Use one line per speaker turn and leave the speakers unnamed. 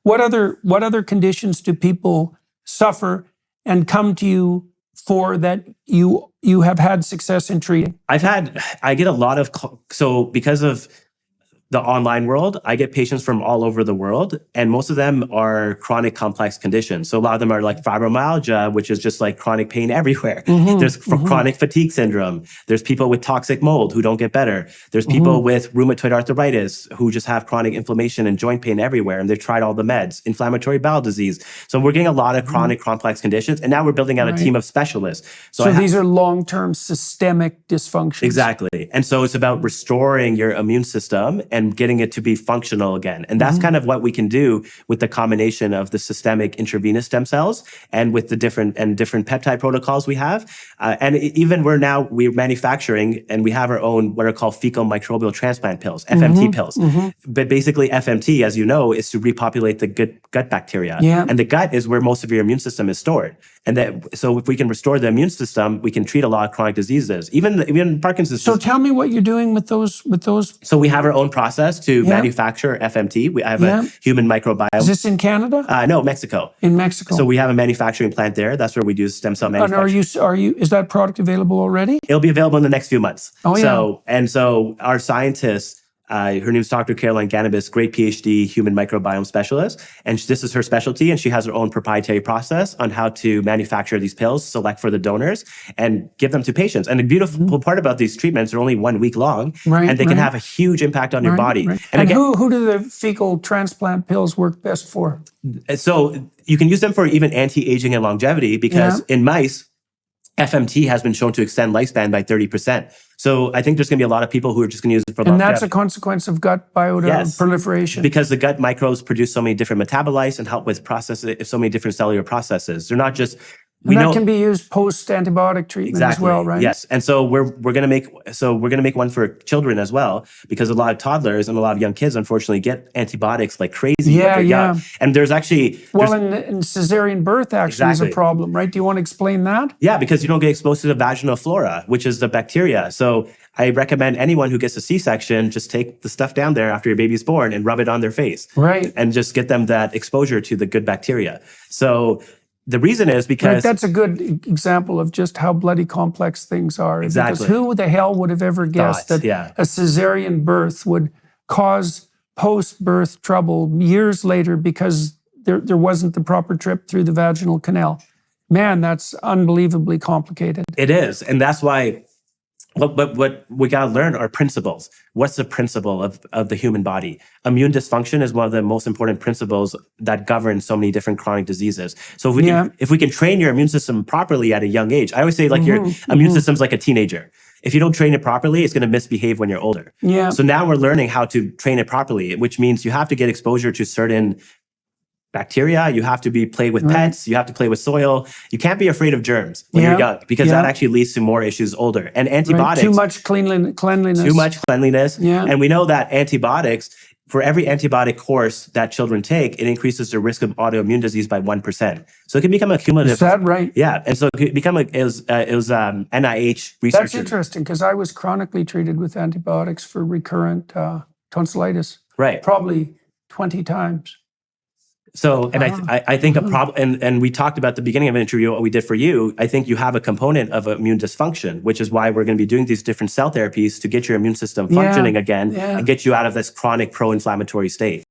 What other conditions do people suffer and come to you for that you have had success in treating?
I get a lot of, so because of the online world, I get patients from all over the world, and most of them are chronic complex conditions. So a lot of them are like fibromyalgia, which is just like chronic pain everywhere. There's chronic fatigue syndrome. There's people with toxic mold who don't get better. There's people with rheumatoid arthritis who just have chronic inflammation and joint pain everywhere, and they've tried all the meds. Inflammatory bowel disease. So we're getting a lot of chronic complex conditions, and now we're building out a team of specialists.
So these are long-term systemic dysfunctions.
Exactly. And so it's about restoring your immune system and getting it to be functional again. And that's kind of what we can do with the combination of the systemic intravenous stem cells and with the different peptide protocols we have. And even we're manufacturing, and we have our own what are called fecal microbial transplant pills, FMT pills. But basically FMT, as you know, is to repopulate the good gut bacteria. And the gut is where most of your immune system is stored. And so if we can restore the immune system, we can treat a lot of chronic diseases, even Parkinson's.
So tell me what you're doing with those.
So we have our own process to manufacture FMT. We have a human microbiome.
Is this in Canada?
No, Mexico.
In Mexico.
So we have a manufacturing plant there. That's where we do stem cell manufacturing.
And is that product available already?
It'll be available in the next few months.
Oh, yeah.
So our scientists, her name is Dr. Caroline Ganabis, great PhD human microbiome specialist. And this is her specialty. And she has her own proprietary process on how to manufacture these pills, select for the donors, and give them to patients. And the beautiful part about these treatments are only 1 week long, and they can have a huge impact on your body.
And again, who do the fecal transplant pills work best for?
So you can use them for even anti-aging and longevity, because in mice, FMT has been shown to extend lifespan by 30%. So I think there's going to be a lot of people who are just going to use it for longevity.
And that's a consequence of gut proliferation.
Because the gut microbes produce so many different metabolites and help with so many different cellular processes. They're not just...
That can be used post-antibiotic treatment as well, right?
Yes, and so we're going to make one for children as well, because a lot of toddlers and a lot of young kids unfortunately get antibiotics like crazy when they're young. And there's actually
in cesarean birth actually is a problem, right? Do you want to explain that?
Yeah, because you don't get exposed to the vaginal flora, which is the bacteria. So I recommend anyone who gets a C-section just take the stuff down there after your baby's born and rub it on their face,
right? And
just get them that exposure to the good bacteria. So the reason is because...
that's a good example of just how bloody complex things are.
Exactly.
Because who the hell would have ever guessed that a cesarean birth would cause post-birth trouble years later because there wasn't the proper trip through the vaginal canal? Man, that's unbelievably complicated.
It is. And that's why what we got to learn are principles. What's the principle of the human body? Immune dysfunction is one of the most important principles that govern so many different chronic diseases. So if we can train your immune system properly at a young age, I always say your immune system's like a teenager. If you don't train it properly, it's going to misbehave when you're older. So now we're learning how to train it properly, which means you have to get exposure to certain bacteria, you have to play with pets, you have to play with soil. You can't be afraid of germs when you're young, because that actually leads to more issues older. And antibiotics...
Too much cleanliness.
Too much cleanliness. And we know that antibiotics, for every antibiotic course that children take, it increases the risk of autoimmune disease by 1%. So it can become a cumulative...
Is that right?
Yeah. And so it could become it was NIH research.
That's interesting, because I was chronically treated with antibiotics for recurrent tonsillitis.
Right.
Probably 20 times.
So, and I think a problem, and we talked about the beginning of the interview, what we did for you, I think you have a component of immune dysfunction, which is why we're going to be doing these different cell therapies to get your immune system functioning again and get you out of this chronic pro-inflammatory state.